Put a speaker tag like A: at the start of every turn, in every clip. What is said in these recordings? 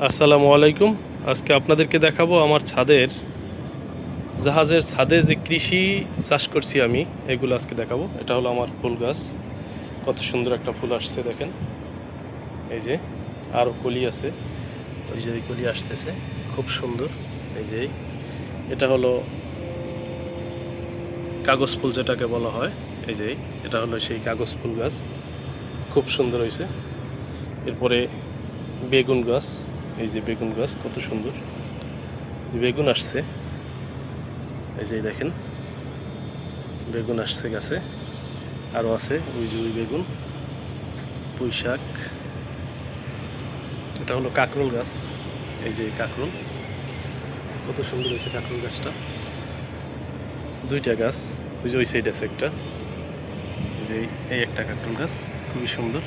A: আসসালামু আলাইকুম। আজকে আপনাদেরকে দেখাবো আমার ছাদের জাহাজের ছাদে যে কৃষি চাষ করছি আমি, এগুলো আজকে দেখাবো। এটা হলো আমার ফুল গাছ, কত সুন্দর একটা ফুল আসছে দেখেন। এই যে আরও কলি আছে, ওই যে এই কলি আসতেছে, খুব সুন্দর। এই যে এটা হলো কাগজ ফুল যেটাকে বলা হয়। এই যে এটা হলো সেই কাগজ ফুল গাছ, খুব সুন্দর হয়েছে। এরপরে বেগুন গাছ, এই যে বেগুন গাছ কত সুন্দর, বেগুন আসছে। এই যে দেখেন বেগুন আসছে গাছে, আরও আছে ওই যে ওই বেগুন, পুঁই শাক। এটা হলো কাঁকরোল গাছ, এই যে কাঁকরোল কত সুন্দর হয়েছে কাঁকরোল গাছটা। দুইটা গাছ, ওই যে ওই সাইড আছে একটা, এই যে এই একটা কাঁকরোল গাছ খুবই সুন্দর।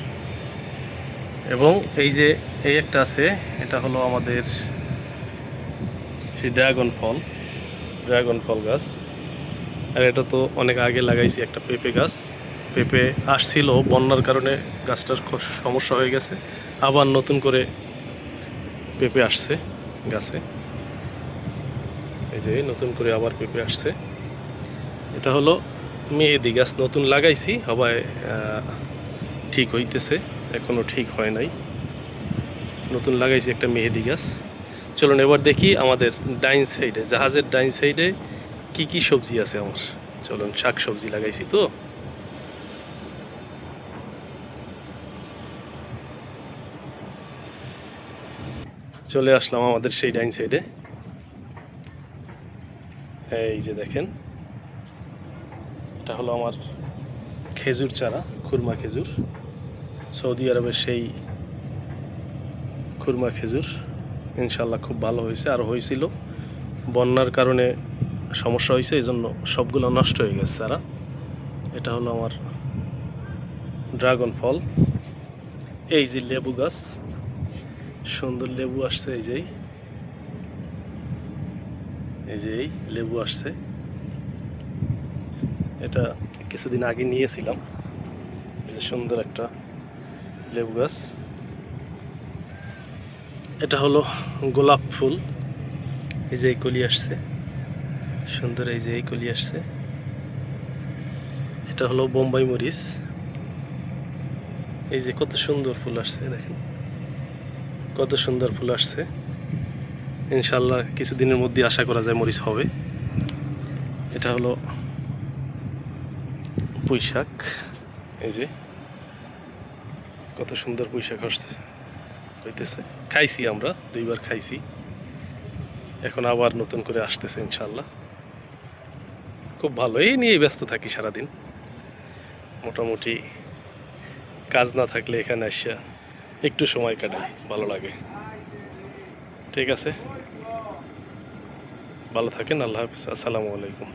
A: এবং এই যে এই একটা আছে, এটা হলো আমাদের সেই ড্রাগন ফল গাছ। আর এটা তো অনেক আগে লাগাইছি একটা পেঁপে গাছ। পেঁপে আসছিল, বন্যার কারণে গাছটার সমস্যা হয়ে গেছে, আবার নতুন করে পেঁপে আসছে গাছে। এই যে নতুন করে আবার পেঁপে আসছে। এটা হলো মেহেদি গাছ, নতুন লাগাইছি, হবায় ঠিক হইতেছে, এখনও ঠিক হয় নাই, নতুন লাগাইছি একটা মেহেদি গাছ। চলুন এবার দেখি আমাদের ডাইন সাইডে, জাহাজের ডাইন সাইডে কি কি সবজি আছে আমার। চলুন, শাক সবজি লাগাইছি তো। চলে আসলাম আমাদের সেই ডাইন সাইডে। এই যে দেখেন, এটা হলো আমার খেজুর চারা, খুরমা খেজুর, সৌদি আরবের সেই খুরমা খেজুর। ইনশাল্লাহ খুব ভালো হয়েছে, আর হয়েছিল বন্যার কারণে সমস্যা হয়েছে, এই জন্য সবগুলো নষ্ট হয়ে গেছে চারা। এটা হলো আমার ড্রাগন ফল। এই যে লেবু গাছ, সুন্দর লেবু আসছে। এই যে এই লেবু আসছে, এটা কিছুদিন আগে নিয়েছিলাম। এই যে সুন্দর একটা লেবু গাছ। এটা হলো গোলাপ ফুল, এই যে এই কলি আসছে সুন্দর, এই যে এই কলি আসছে। এটা হলো বোম্বাই মরিচ, এই যে কত সুন্দর ফুল আসছে দেখেন, কত সুন্দর ফুল আসছে। ইনশাল্লাহ কিছুদিনের মধ্যে আশা করা যায় মরিচ হবে। এটা হলো পুঁই শাক, এই যে কত সুন্দর পুঁই শাক হইতেছে, খাইছি আমরা, 2বার খাইছি, এখন আবার নতুন করে আসতেছে ইনশাল্লাহ। খুব ভালো, এই নিয়ে ব্যস্ত থাকি সারাদিন মোটামুটি। কাজ না থাকলে এখানে আসা একটু সময় কাটাই, ভালো লাগে। ঠিক আছে, ভালো থাকেন, আল্লাহ হাফিজ, আসসালামু আলাইকুম।